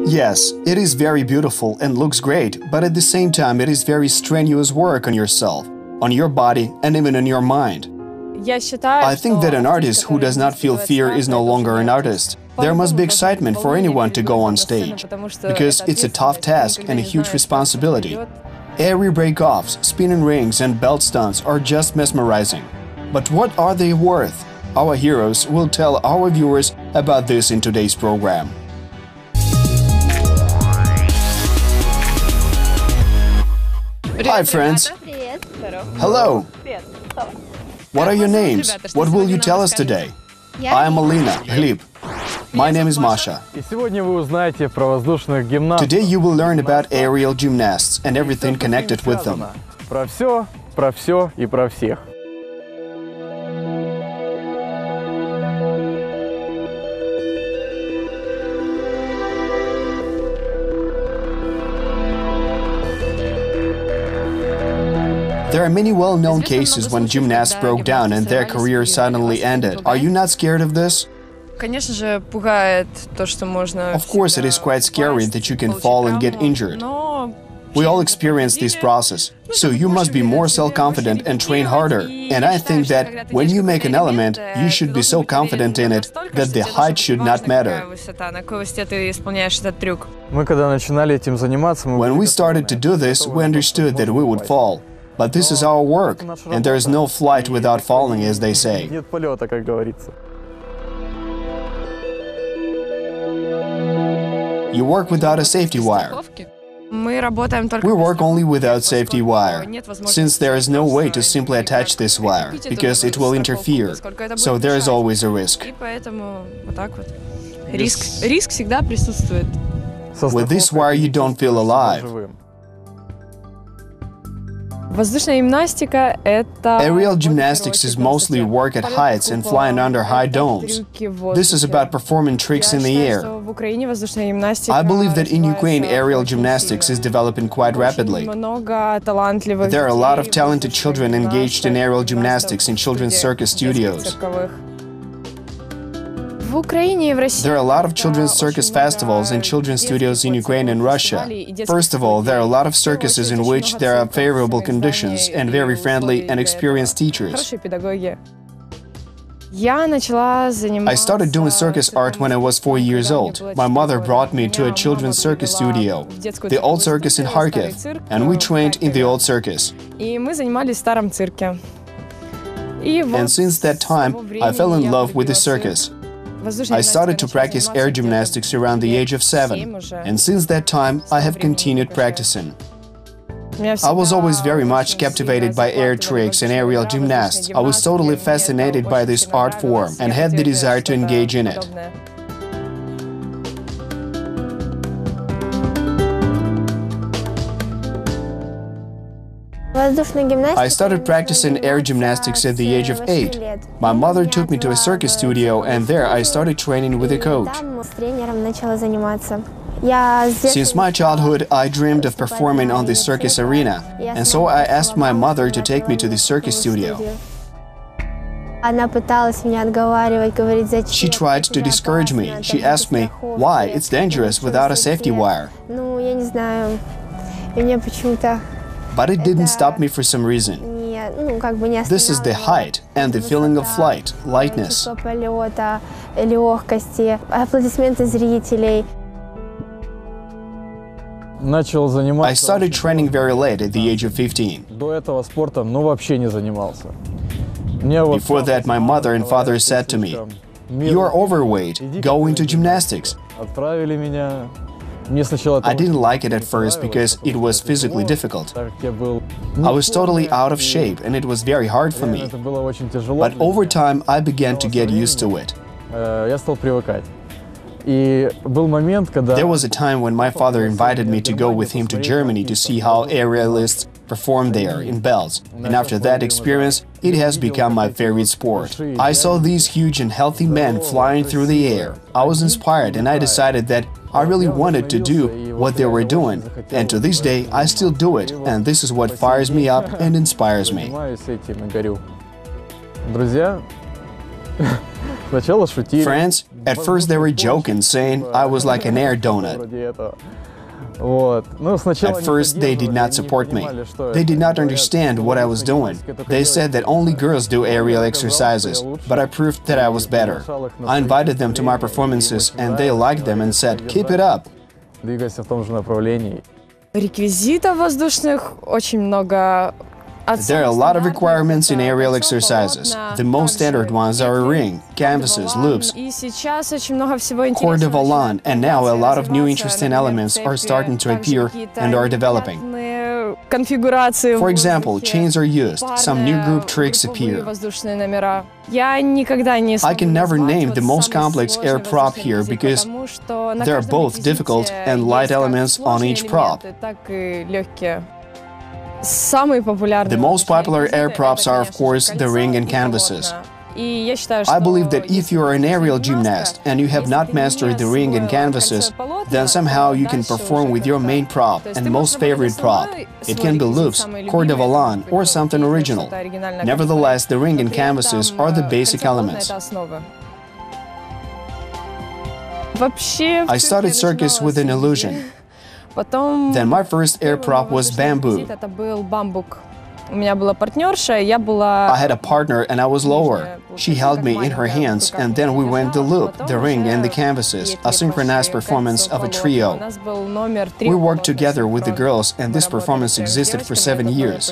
Yes, it is very beautiful and looks great, but at the same time it is very strenuous work on yourself, on your body and even on your mind. I think that an artist who does not feel fear is no longer an artist. There must be excitement for anyone to go on stage, because it's a tough task and a huge responsibility. Airy break-offs, spinning rings and belt stunts are just mesmerizing. But what are they worth? Our heroes will tell our viewers about this in today's program. Hi friends! Hello! What are your names? What will you tell us today? I am Alina, Glib. My name is Masha. Today you will learn about aerial gymnasts and everything connected with them. Про все и про всех. There are many well-known cases when gymnasts broke down and their career suddenly ended. Are you not scared of this? Of course, it is quite scary that you can fall and get injured. We all experience this process, so you must be more self-confident and train harder. And I think that when you make an element, you should be so confident in it that the height should not matter. When we started to do this, we understood that we would fall. But this is our work, and there is no flight without falling, as they say. You work without a safety wire. We work only without safety wire, since there is no way to simply attach this wire, because it will interfere, so there is always a risk. With this wire you don't feel alive. Aerial gymnastics is mostly work at heights and flying under high domes. This is about performing tricks in the air. I believe that in Ukraine aerial gymnastics is developing quite rapidly. There are a lot of talented children engaged in aerial gymnastics in children's circus studios. There are a lot of children's circus festivals and children's studios in Ukraine and Russia. First of all, there are a lot of circuses in which there are favorable conditions and very friendly and experienced teachers. I started doing circus art when I was 4 years old. My mother brought me to a children's circus studio, the old circus in Kyiv, and we trained in the old circus. And since that time, I fell in love with the circus. I started to practice air gymnastics around the age of 7, and since that time I have continued practicing. I was always very much captivated by air tricks and aerial gymnasts. I was totally fascinated by this art form and had the desire to engage in it. I started practicing air gymnastics at the age of 8. My mother took me to a circus studio, and there I started training with a coach. Since my childhood, I dreamed of performing on the circus arena, and so I asked my mother to take me to the circus studio. She tried to discourage me. She asked me, why it's dangerous without a safety wire. But it didn't stop me for some reason. This is the height and the feeling of flight, lightness. I started training very late at the age of 15. Before that, my mother and father said to me, "You are overweight, go into gymnastics." I didn't like it at first because it was physically difficult. I was totally out of shape and it was very hard for me. But over time I began to get used to it. There was a time when my father invited me to go with him to Germany to see how aerialists perform there in belts, and after that experience, it has become my favorite sport. I saw these huge and healthy men flying through the air. I was inspired and I decided that I really wanted to do what they were doing, and to this day I still do it, and this is what fires me up and inspires me. Сначала шутили. Friends, at first they were joking, saying I was like an air donut. Вроде этого. Вот. Ну, сначала At first, they did not support me. They did not understand what I was doing. They said that only girls do aerial exercises, but I proved that I was better. I invited them to my performances, and they liked them and said, "Keep it up." Двигайся в том же направлении. Реквизитов воздушных очень много. There are a lot of requirements in aerial exercises. The most standard ones are a ring, canvases, loops, И сейчас очень много всего corps de интересного. volant, and now a lot of new interesting elements are starting to appear and are developing. Конфигурации. For example, chains are used, some new group tricks appear. Воздушные номера. Я никогда не I can never name the most complex air prop here because there are both difficult and light elements on each prop. The most popular air props are, of course, the ring and canvases. I believe that if you are an aerial gymnast and you have not mastered the ring and canvases, then somehow you can perform with your main prop and most favorite prop. It can be loops, corps de volant, or something original. Nevertheless, the ring and canvases are the basic elements. I started circus with an illusion. Then my first air prop was bamboo. I had a partner and I was lower. She held me in her hands and then we went the loop, the ring and the canvases, a synchronized performance of a trio. We worked together with the girls and this performance existed for 7 years.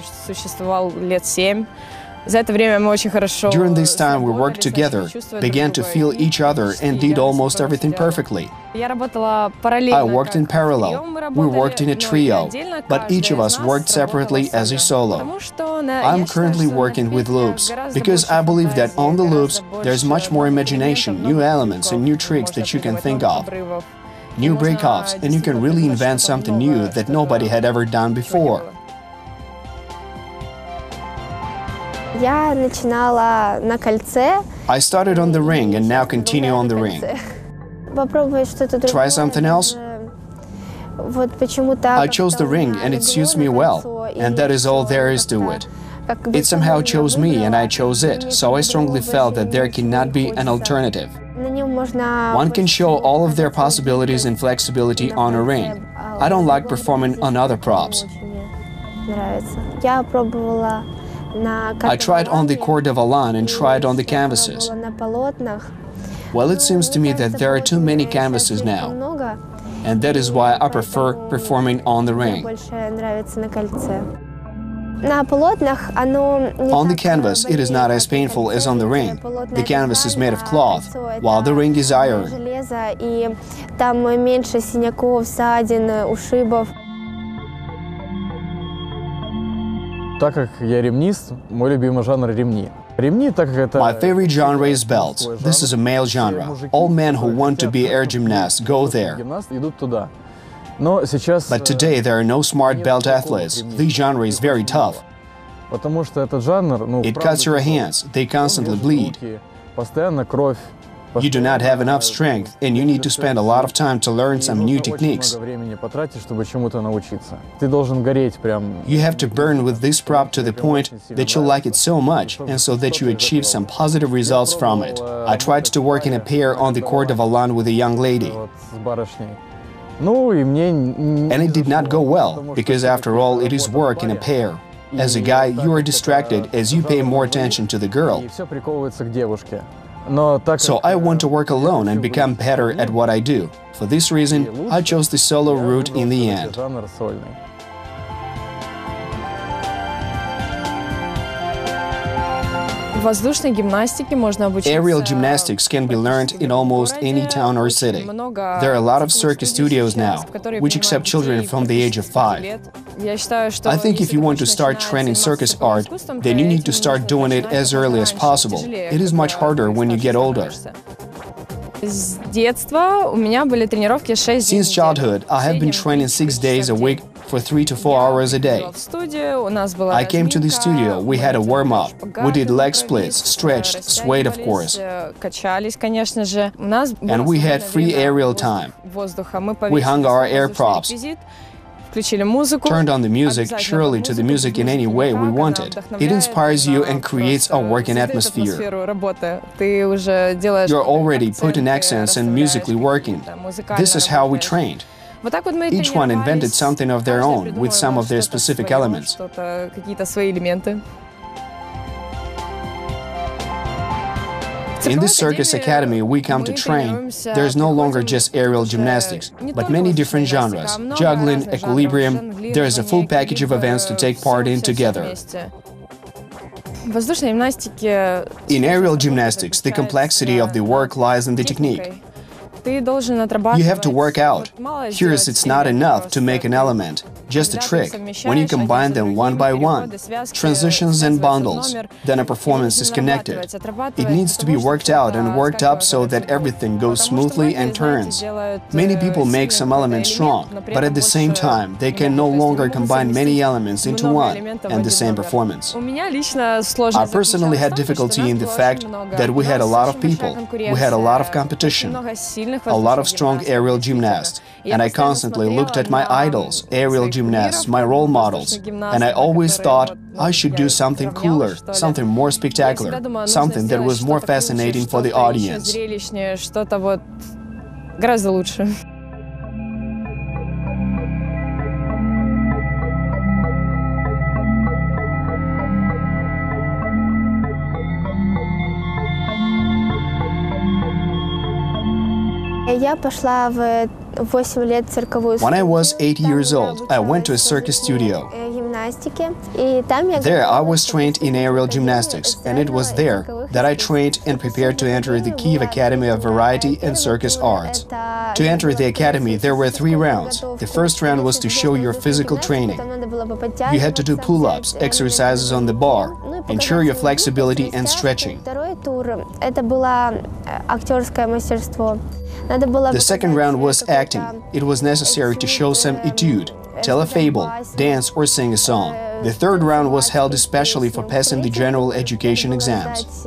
During this time we worked together, began to feel each other and did almost everything perfectly. I worked in parallel, we worked in a trio, but each of us worked separately as a solo. I'm currently working with loops, because I believe that on the loops there's much more imagination, new elements and new tricks that you can think of. New break-offs, and you can really invent something new that nobody had ever done before. I started on the ring and now continue on the ring. Try something else? I chose the ring and it suits me well, and that is all there is to it. It somehow chose me and I chose it, so I strongly felt that there cannot be an alternative. One can show all of their possibilities and flexibility on a ring. I don't like performing on other props. I tried on the corps de volant and tried on the canvases. Well, it seems to me that there are too many canvases now, and that is why I prefer performing on the ring. On the canvas, it is not as painful as on the ring. The canvas is made of cloth, while the ring is iron. Так как я ремнист, мой любимый жанр ремни. Ремни, так как это... My favorite genre is belts. This is a male genre. All men who want to be air gymnasts go there. Идут туда. Но сейчас... But today there are no smart belt athletes. This genre is very tough. Потому что этот жанр, ну, It cuts your hands. They constantly bleed. Постоянно кровь. You do not have enough strength, and you need to spend a lot of time to learn some new techniques. You have to burn with this prop to the point that you like it so much, and so that you achieve some positive results from it. I tried to work in a pair on the corps de volant with a young lady. And it did not go well, because after all, it is work in a pair. As a guy, you are distracted as you pay more attention to the girl. So I want to work alone and become better at what I do. For this reason, I chose the solo route in the end. Aerial gymnastics can be learned in almost any town or city. There are a lot of circus studios now, which accept children from the age of 5. I think if you want to start training circus art, then you need to start doing it as early as possible. It is much harder when you get older. Since childhood, I have been training 6 days a week for 3 to 4 hours a day. I came to the studio, we had a warm-up, we did leg splits, stretched, swayed of course, and we had free aerial time. We hung our air props. turned on the music, surely to the music in any way we wanted. It inspires you and creates a working atmosphere. You're already putting accents and musically working. This is how we trained. Each one invented something of their own, with some of their specific elements. In this circus academy we come to train, there's no longer just aerial gymnastics, but many different genres, juggling, equilibrium, there is a full package of events to take part in together. In aerial gymnastics, the complexity of the work lies in the technique. You have to work out. Here it's not enough to make an element, just a trick. When you combine them one by one, transitions and bundles, then a performance is connected. It needs to be worked out and worked up so that everything goes smoothly and turns. Many people make some elements strong, but at the same time, they can no longer combine many elements into one and the same performance. I personally had difficulty in the fact that we had a lot of people, we had a lot of competition, a lot of strong aerial gymnasts, and I constantly looked at my idols, aerial gymnasts, my role models, and I always thought I should do something cooler, something more spectacular, something that was more fascinating for the audience. When I was 8 years old, I went to a circus studio. There I was trained in aerial gymnastics, and it was there that I trained and prepared to enter the Kyiv Academy of Variety and Circus Arts. To enter the academy, there were 3 rounds. The first round was to show your physical training. You had to do pull-ups, exercises on the bar, ensure your flexibility and stretching. The second round was acting. It was necessary to show some etude, tell a fable, dance or sing a song. The third round was held especially for passing the general education exams.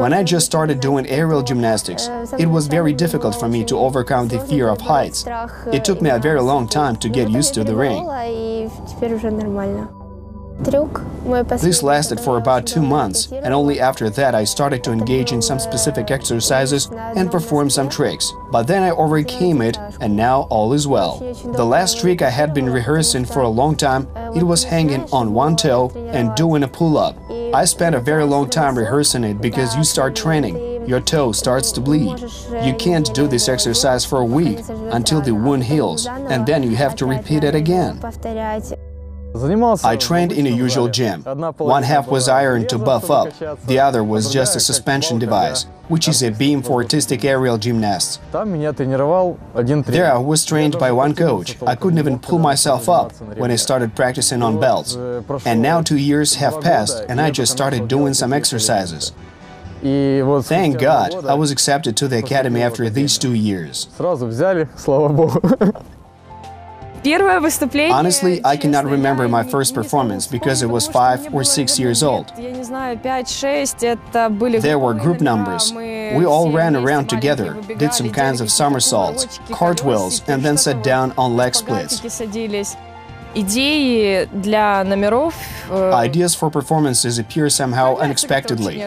When I just started doing aerial gymnastics, it was very difficult for me to overcome the fear of heights. It took me a very long time to get used to the ring. This lasted for about 2 months, and only after that I started to engage in some specific exercises and perform some tricks. But then I overcame it, and now all is well. The last trick I had been rehearsing for a long time, it was hanging on one toe and doing a pull-up. I spent a very long time rehearsing it because you start training, your toe starts to bleed. You can't do this exercise for a week until the wound heals, and then you have to repeat it again. I trained in a usual gym. One half was iron to buff up, the other was just a suspension device, which is a beam for artistic aerial gymnasts. There I was trained by one coach. I couldn't even pull myself up when I started practicing on belts. And now 2 years have passed, and I just started doing some exercises. Thank God, I was accepted to the academy after these 2 years. Honestly, I cannot remember my first performance because it was 5 or 6 years old. There were group numbers. We all ran around together, did some kinds of somersaults, cartwheels, and then sat down on leg splits. Ideas for performances appear somehow unexpectedly.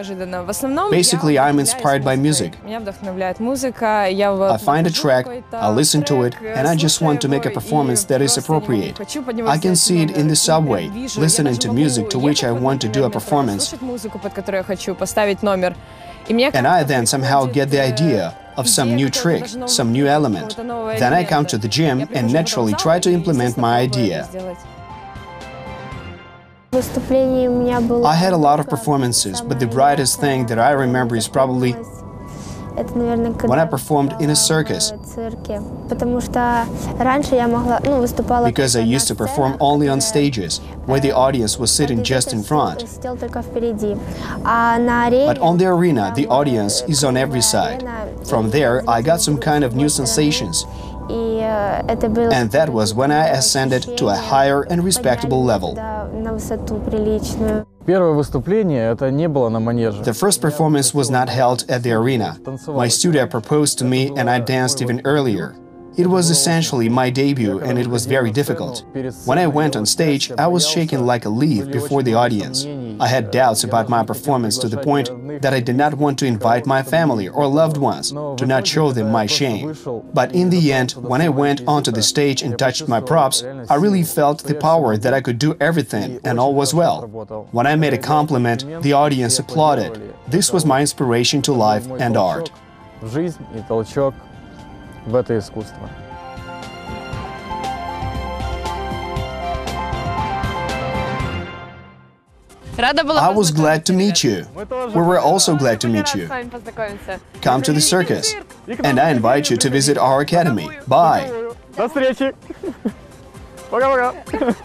Basically, I'm inspired by music. I find a track, I listen to it, and I just want to make a performance that is appropriate. I can see it in the subway, listening to music to which I want to do a performance. And I then somehow get the idea of some new trick, some new element. Then I come to the gym and naturally try to implement my idea. I had a lot of performances, but the brightest thing that I remember is probably when I performed in a circus. Because I used to perform only on stages, where the audience was sitting just in front. But on the arena, the audience is on every side. From there, I got some kind of new sensations. And that was when I ascended to a higher and respectable level. The first performance was not held at the arena. My studio proposed to me and I danced even earlier. It was essentially my debut and it was very difficult. When I went on stage, I was shaking like a leaf before the audience. I had doubts about my performance to the point that I did not want to invite my family or loved ones to not show them my shame. But in the end, when I went onto the stage and touched my props, I really felt the power that I could do everything and all was well. When I made a compliment, the audience applauded. This was my inspiration to life and art. В жизнь и толчок в это искусство. I was glad to meet you. We were also glad to meet you. Come to the circus, and I invite you to visit our academy. Bye. До встречи. Пока-пока.